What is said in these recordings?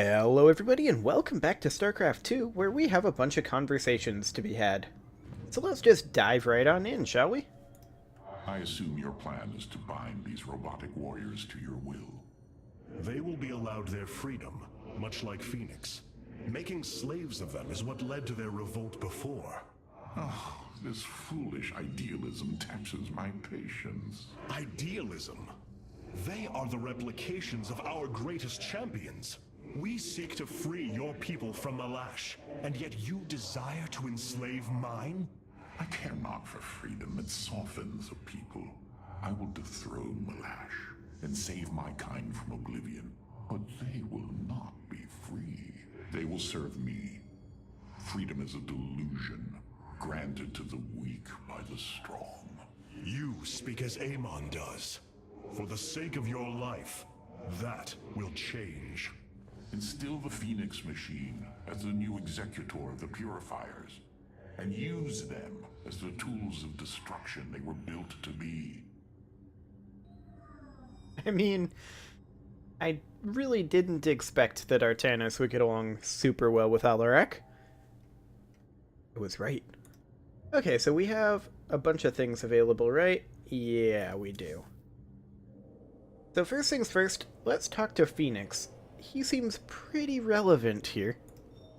Hello everybody and welcome back to StarCraft 2, where we have a bunch of conversations to be had. So let's just dive right on in, shall we? I assume your plan is to bind these robotic warriors to your will. They will be allowed their freedom, much like Phoenix. Making slaves of them is what led to their revolt before. Oh, this foolish idealism taxes my patience. Idealism? They are the replications of our greatest champions. We seek to free your people from Malash, and yet you desire to enslave mine? I care not for freedom that softens a people. I will dethrone Malash and save my kind from oblivion. But they will not be free. They will serve me. Freedom is a delusion, granted to the weak by the strong. You speak as Amon does. For the sake of your life, that will change. Instill the Phoenix machine as the new executor of the Purifiers, and use them as the tools of destruction they were built to be. I mean, I really didn't expect that Artanis would get along super well with Alarak. I was right. Okay, so we have a bunch of things available, right? Yeah, we do. So first things first, let's talk to Phoenix. He seems pretty relevant here.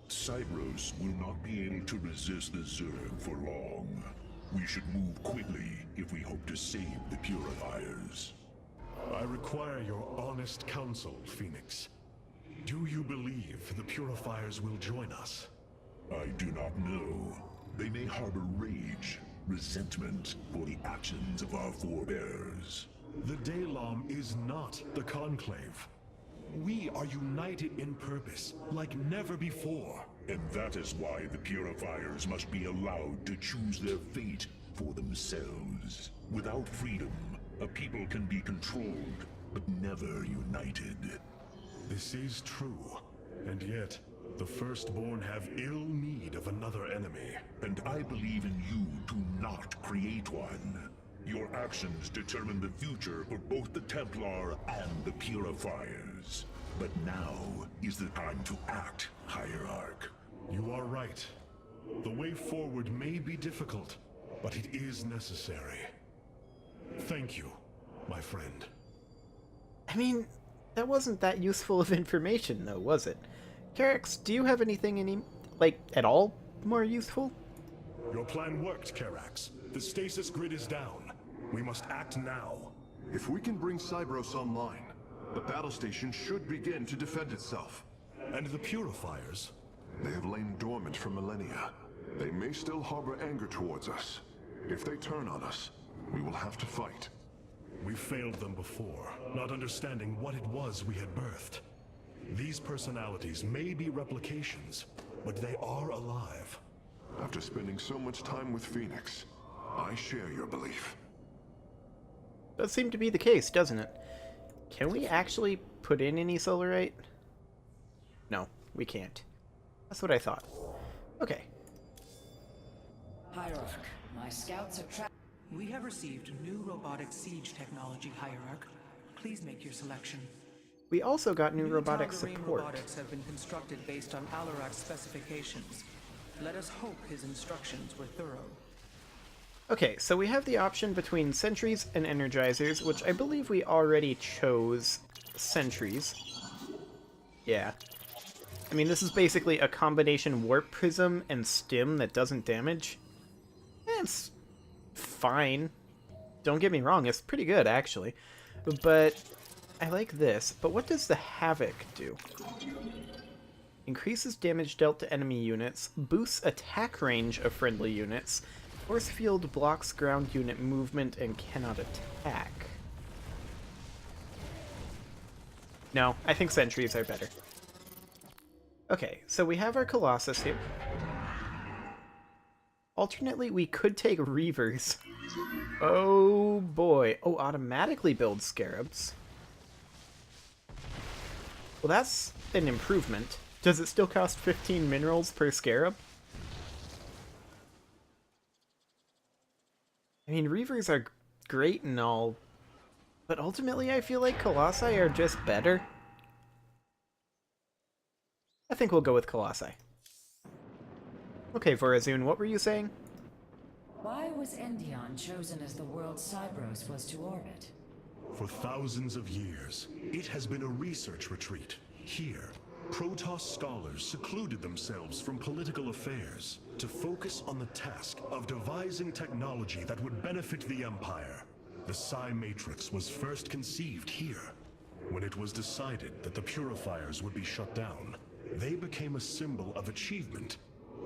Cybros will not be able to resist the Zerg for long. We should move quickly if we hope to save the Purifiers. I require your honest counsel, Phoenix. Do you believe the Purifiers will join us? I do not know. They may harbor rage, resentment for the actions of our forebears. The Daylom is not the Conclave. We are united in purpose, like never before. And that is why the Purifiers must be allowed to choose their fate for themselves. Without freedom, a people can be controlled, but never united. This is true, and yet, the Firstborn have ill need of another enemy. And I believe in you to not create one. Your actions determine the future for both the Templar and the Purifiers. But now is the time to act, Hierarch. You are right. The way forward may be difficult, but it is necessary. Thank you, my friend. I mean, that wasn't that useful of information though, was it? Karax, do you have anything at all more useful? Your plan worked, Karax. The stasis grid is down. We must act now. If we can bring Cybros online, the battle station should begin to defend itself. And the Purifiers? They have lain dormant for millennia. They may still harbor anger towards us. If they turn on us, we will have to fight. We failed them before, not understanding what it was we had birthed. These personalities may be replications, but they are alive. After spending so much time with Phoenix, I share your belief. Does seem to be the case, doesn't it? Can we actually put in any solarite? No, we can't. That's what I thought. Okay. Hierarch, my scouts are trapped. We have received new robotic siege technology, Hierarch. Please make your selection. We also got new robotic Tal'Darim support. robotics have been constructed based on Alarak's specifications. Let us hope his instructions were thorough. Okay, so we have the option between sentries and energizers, which I believe we already chose sentries. Yeah. I mean, this is basically a combination warp prism and stim that doesn't damage. It's fine. Don't get me wrong, it's pretty good, actually. But I like this. But what does the Havoc do? Increases damage dealt to enemy units, boosts attack range of friendly units, Force field blocks ground unit movement and cannot attack. No, I think sentries are better. Okay, so we have our Colossus here. Alternately, we could take Reavers. Oh boy. Oh, automatically build Scarabs. Well, that's an improvement. Does it still cost 15 minerals per Scarab? I mean, Reavers are great and all, but ultimately I feel like Colossi are just better. I think we'll go with Colossi. Okay, Vorazun, what were you saying? Why was Endion chosen as the world Cybros was to orbit? For thousands of years, it has been a research retreat. Here, Protoss scholars secluded themselves from political affairs to focus on the task of devising technology that would benefit the Empire. The Psi Matrix was first conceived here. When it was decided that the Purifiers would be shut down, they became a symbol of achievement,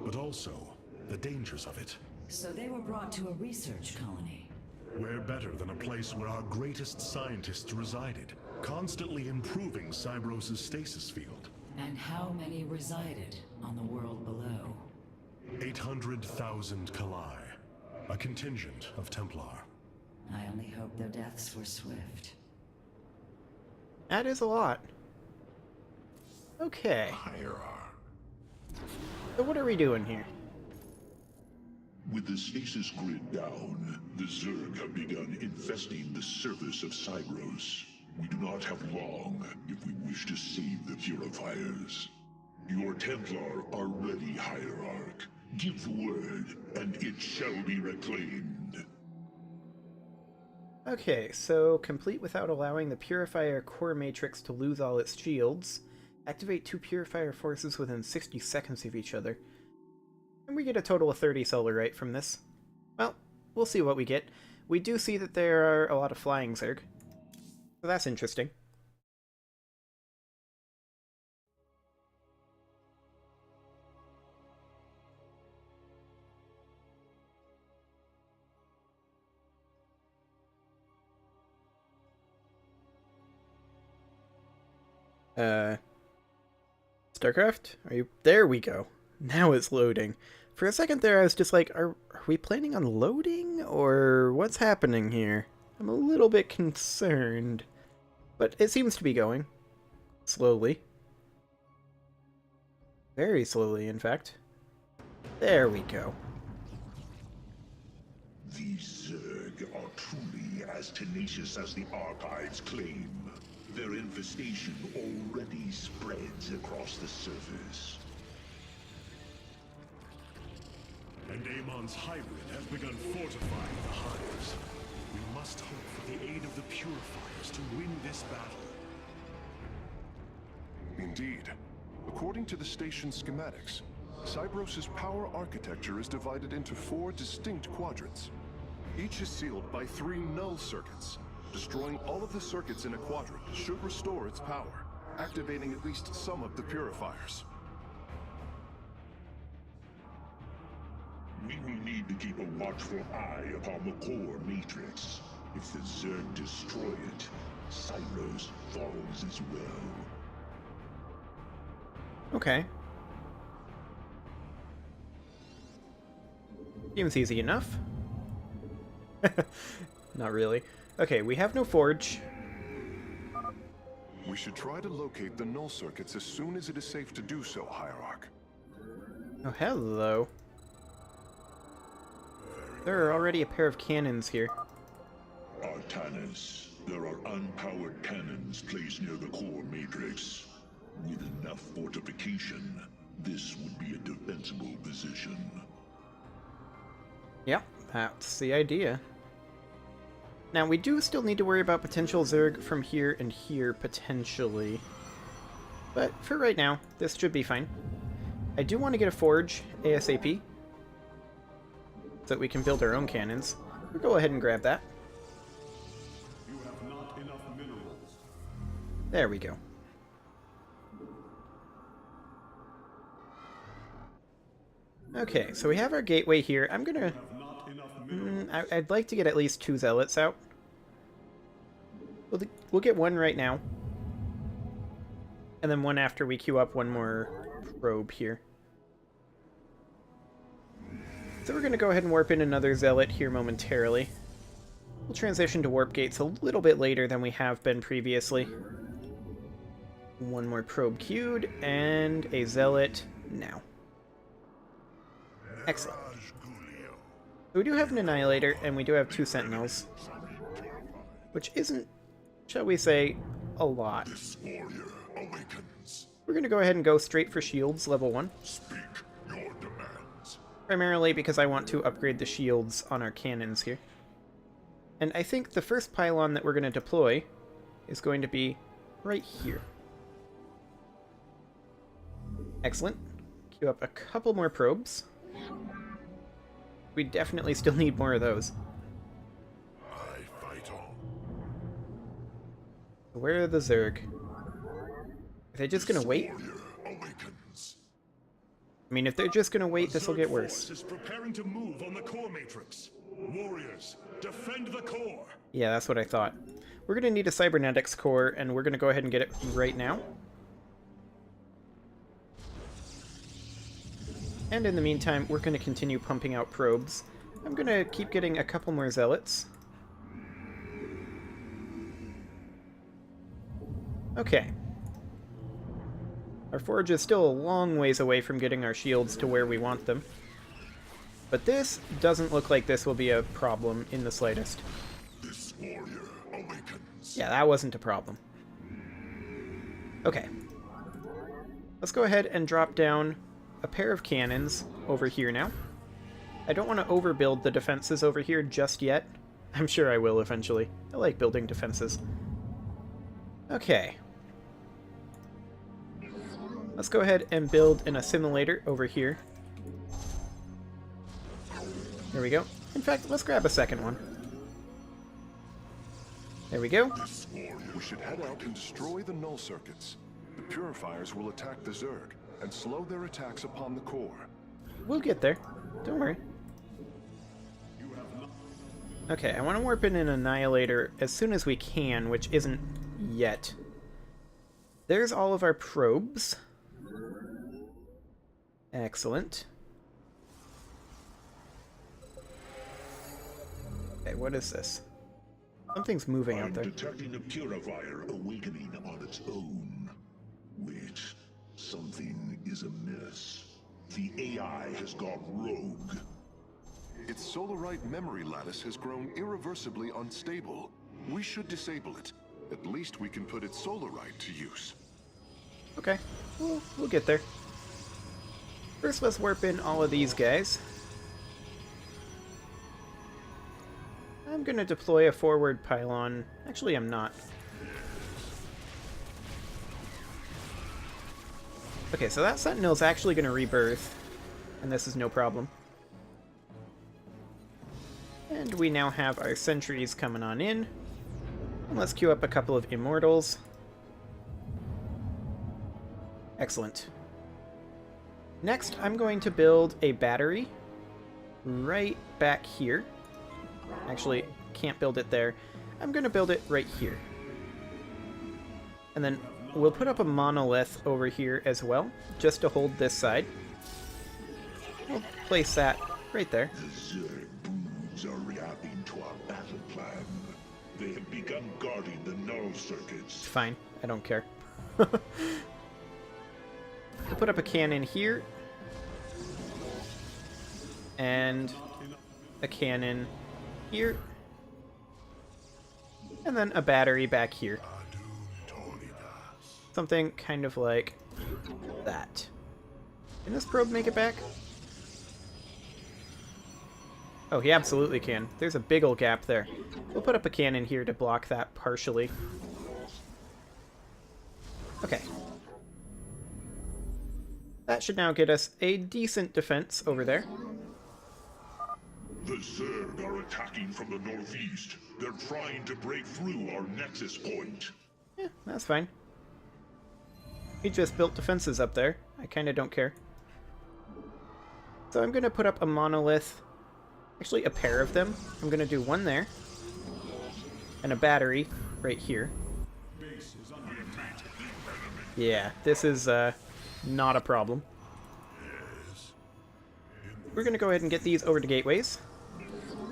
but also the dangers of it. So they were brought to a research colony. Where better than a place where our greatest scientists resided, constantly improving Cybros' stasis field. And how many resided on the world below? 800,000 Kalai, a contingent of Templar. I only hope their deaths were swift. That is a lot. Okay, Hierarch. so what are we doing here? With the stasis grid down, the Zerg have begun infesting the surface of Cybros. We do not have long if we wish to save the Purifiers. Your Templar are ready, Hierarch. Give word, and it shall be reclaimed. Okay, so complete without allowing the Purifier core matrix to lose all its shields. Activate 2 Purifier forces within 60 seconds of each other. And we get a total of 30 Solarite from this. Well, we'll see what we get. We do see that there are a lot of flying Zerg. So that's interesting. StarCraft? Are you... There we go. Now it's loading. For a second there I was just like, are we planning on loading? Or what's happening here? I'm a little bit concerned. But it seems to be going. Slowly. Very slowly, in fact. There we go. These Zerg are truly as tenacious as the archives claim. Their infestation already spreads across the surface. And Amon's hybrid has begun fortifying the hives. We must hope for the aid of the Purifiers to win this battle. Indeed. According to the station schematics, Cybros' power architecture is divided into 4 distinct quadrants. Each is sealed by 3 null circuits. Destroying all of the circuits in a quadrant should restore its power, activating at least some of the Purifiers. We will need to keep a watchful eye upon the core matrix. If the Zerg destroy it, Cybros falls as well. Okay. Seems easy enough. Not really. Okay, we have no forge. We should try to locate the null circuits as soon as it is safe to do so, Hierarch. Oh, hello. There are already a pair of cannons here. Artanis, there are unpowered cannons placed near the core matrix. With enough fortification, this would be a defensible position. Yep, that's the idea. Now, we do still need to worry about potential Zerg from here and here, potentially. But for right now, this should be fine. I do want to get a forge ASAP, so that we can build our own cannons. We'll go ahead and grab that. You have not enough minerals. There we go. Okay, so we have our gateway here. I'm gonna... I'd like to get at least 2 zealots out. We'll get 1 right now. And then 1 after we queue up 1 more probe here. So we're going to go ahead and warp in another zealot here momentarily. We'll transition to warp gates a little bit later than we have been previously. 1 more probe queued, and a zealot now. Excellent. So we do have an Annihilator, and we do have 2 Sentinels. Which isn't, shall we say, a lot. This warrior awakens. We're going to go ahead and go straight for shields, level 1. Speak your demands. Primarily because I want to upgrade the shields on our cannons here. And I think the first pylon that we're going to deploy is going to be right here. Excellent. Queue up a couple more probes. We definitely still need more of those. I fight on. Where are the Zerg? Are they just gonna wait? Warrior awakens. I mean, if they're just gonna wait, this will get Zerg worse. force is preparing to move on the core matrix. Warriors, defend the core. Yeah, that's what I thought. We're gonna need a cybernetics core, and we're gonna go ahead and get it right now. And in the meantime, we're gonna continue pumping out probes. I'm gonna keep getting a couple more zealots. Okay. Our forge is still a long ways away from getting our shields to where we want them. But this doesn't look like this will be a problem in the slightest. This warrior awakens. Yeah, that wasn't a problem. Okay. Let's go ahead and drop down a pair of cannons over here now. I don't want to overbuild the defenses over here just yet. I'm sure I will eventually. I like building defenses. Okay. Let's go ahead and build an assimilator over here. There we go. In fact, let's grab a second one. There we go. We should head out and destroy the null circuits. The purifiers will attack the Zerg and slow their attacks upon the core. We'll get there. Don't worry. Okay, I want to warp in an Annihilator as soon as we can, which isn't yet. There's all of our probes. Excellent. Okay, what is this? Something's moving out I'm there. detecting a purifier awakening on its own. Wait, something is amiss. The AI has gone rogue. Its Solarite memory lattice has grown irreversibly unstable. We should disable it. At least we can put its Solarite to use. Okay, we'll get there. First, let's warp in all of these guys. I'm gonna deploy a forward pylon. Actually, I'm not. Okay, so that Sentinel's actually gonna rebirth, and this is no problem. And we now have our sentries coming on in. And let's queue up a couple of immortals. Excellent. Next, I'm going to build a battery right back here. Actually, can't build it there. I'm going to build it right here. And then we'll put up a monolith over here as well, just to hold this side. We'll place that right there. The Zerg broods are reacting to our battle plan. They have begun guarding the null circuits. Fine, I don't care. We'll put up a cannon here. And a cannon here. And then a battery back here. Something kind of like that. Can this probe make it back? Oh, he absolutely can. There's a big ol' gap there. We'll put up a cannon here to block that partially. Okay. That should now get us a decent defense over there. The Zerg are attacking from the northeast. They're trying to break through our nexus point. Yeah, that's fine. We just built defenses up there. I kind of don't care. So I'm going to put up a monolith. Actually, a pair of them. I'm going to do one there. And a battery right here. Yeah, this is not a problem. We're going to go ahead and get these over to gateways.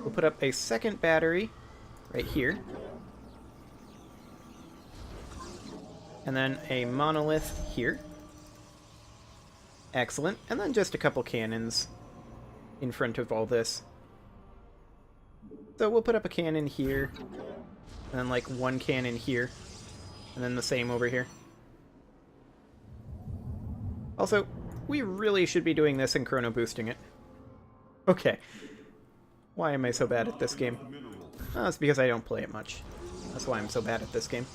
We'll put up a second battery right here. And then a monolith here. Excellent. And then just a couple cannons in front of all this. So we'll put up a cannon here. And then like one cannon here. And then the same over here. Also, we really should be doing this and chrono boosting it. Okay. Why am I so bad at this game? Oh, it's because I don't play it much. That's why I'm so bad at this game.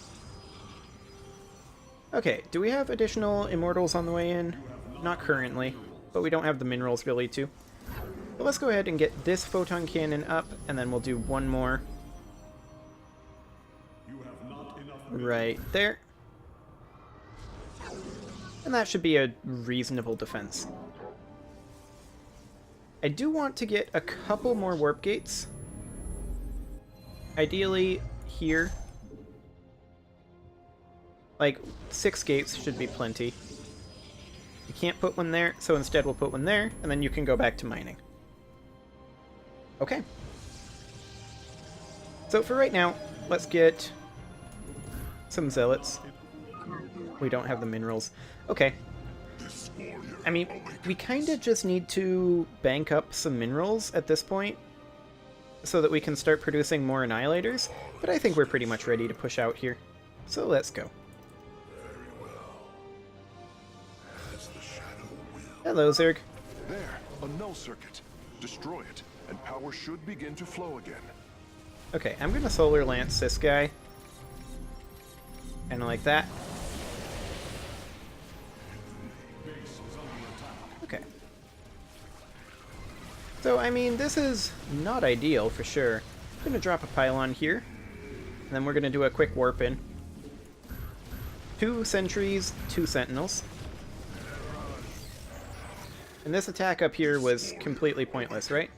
Okay, do we have additional immortals on the way in? Not currently, but we don't have the minerals really to. But let's go ahead and get this photon cannon up, and then we'll do one more. Right there. And that should be a reasonable defense. I do want to get a couple more warp gates. Ideally, here. Like, 6 gates should be plenty. You can't put one there, so instead we'll put one there, and then you can go back to mining. Okay. So for right now, let's get some zealots. We don't have the minerals. Okay. I mean, we kind of just need to bank up some minerals at this point so that we can start producing more annihilators, but I think we're pretty much ready to push out here. So let's go. Hello, Zerg. There, a null circuit. Destroy it, and power should begin to flow again. Okay, I'm gonna Solar Lance this guy. Kinda like that. Okay. So, I mean, this is not ideal for sure. I'm gonna drop a pylon here, and then we're gonna do a quick warp in. 2 sentries, 2 sentinels. And this attack up here was completely pointless, right?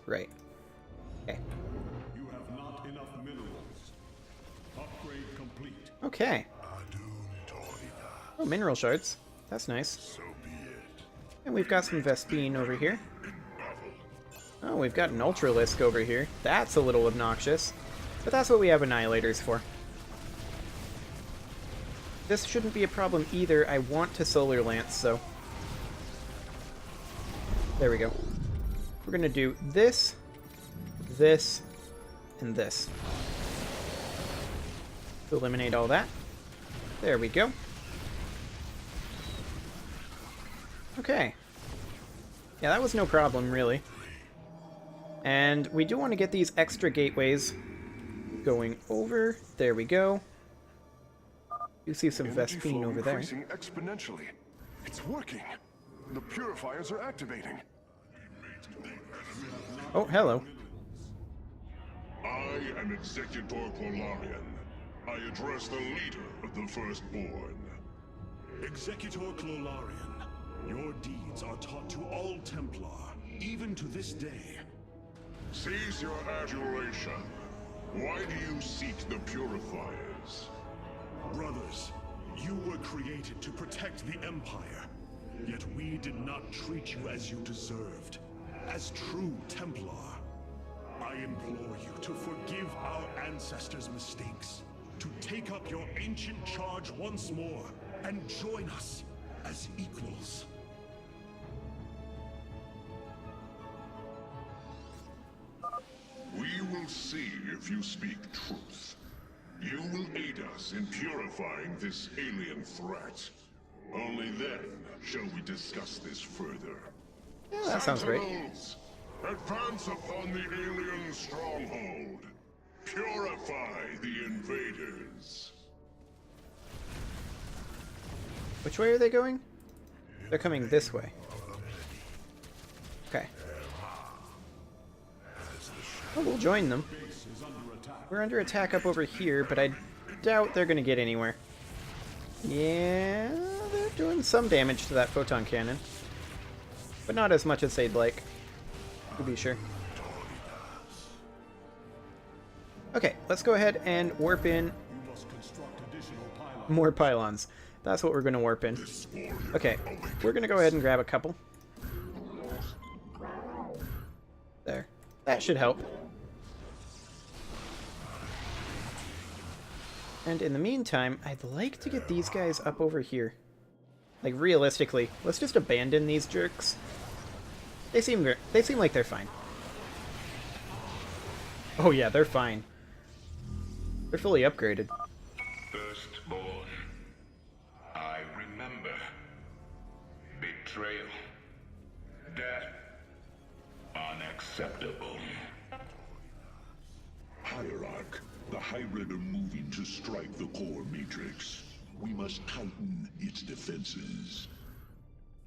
Right. Okay. You have not enough minerals. Upgrade complete. Okay. Oh, mineral shards. That's nice. And we've got some Vespene over here. Oh, we've got an Ultralisk over here. That's a little obnoxious. But that's what we have Annihilators for. This shouldn't be a problem either. I want to Solar Lance, so... There we go. We're gonna do this, this, and this. To eliminate all that. There we go. Okay. Yeah, that was no problem, really. And we do want to get these extra gateways going over. There we go. You see some Energy Vespene flow over there. increasing exponentially. It's working. The purifiers are activating. Oh, hello. I am Executor Clolarian. I address the leader of the Firstborn. Executor Clolarian, your deeds are taught to all Templar, even to this day. Cease your adulation. Why do you seek the Purifiers? Brothers, you were created to protect the Empire. Yet we did not treat you as you deserved. As true Templar, I implore you to forgive our ancestors' mistakes, to take up your ancient charge once more, and join us as equals. We will see if you speak truth. You will aid us in purifying this alien threat. Only then shall we discuss this further. Yeah, that sounds great. Sentinels, advance upon the alien stronghold. Purify the invaders. Which way are they going? They're coming this way. Okay. Oh, we'll join them. We're under attack up over here, but I doubt they're going to get anywhere. Yeah, they're doing some damage to that photon cannon. But not as much as they'd like, to be sure. Okay, let's go ahead and warp in more pylons. That's what we're going to warp in. Okay, we're going to go ahead and grab a couple. There. That should help. And in the meantime, I'd like to get these guys up over here. Like, realistically, let's just abandon these jerks. They seem like they're fine. Oh yeah, they're fine. They're fully upgraded. Firstborn, I remember. Betrayal. Death. Unacceptable. Hierarch, the hybrid are moving to strike the core matrix. We must tighten its defenses.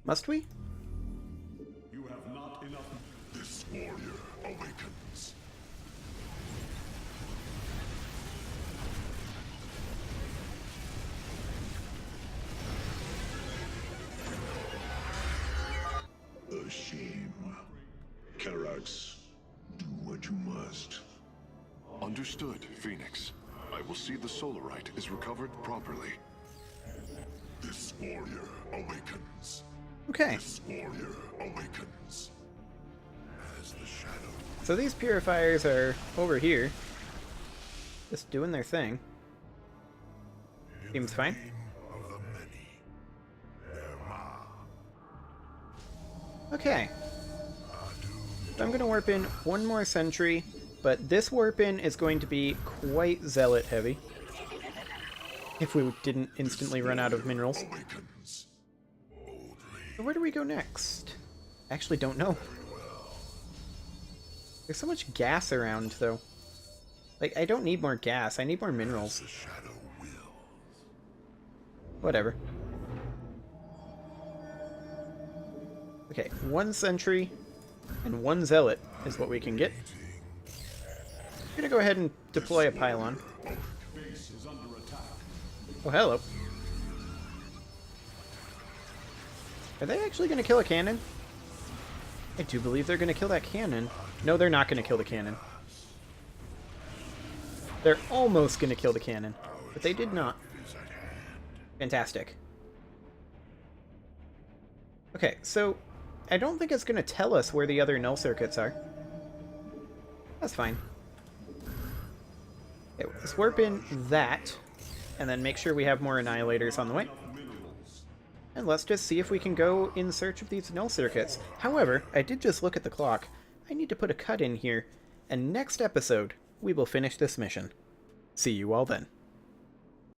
Must we? You have not enough. This warrior awakens. A shame. Karax, do what you must. Understood, Phoenix. I will see the Solarite is recovered properly. This warrior awakens. Okay. This warrior awakens. As the shadow. So these purifiers are over here. Just doing their thing. Seems fine. Of the many. Erma. Okay. So I'm going to warp in one more sentry, but this warp in is going to be quite zealot heavy. If we didn't instantly run out of minerals. Awakens. Boldly. So where do we go next? I actually don't know. There's so much gas around, though. Like, I don't need more gas, I need more minerals. The shadow will. Whatever. Okay, one sentry and one zealot is what we can get. I'm gonna go ahead and deploy a pylon. Base is under attack. Oh, hello. Are they actually gonna kill a cannon? I do believe they're gonna kill that cannon. No, they're not gonna kill the cannon. They're almost gonna kill the cannon, but they did not. Fantastic. Okay, so I don't think it's gonna tell us where the other null circuits are. That's fine. Okay, let's warp in that, and then make sure we have more annihilators on the way. And let's just see if we can go in search of these null circuits. However, I did just look at the clock. I need to put a cut in here, and next episode, we will finish this mission. See you all then.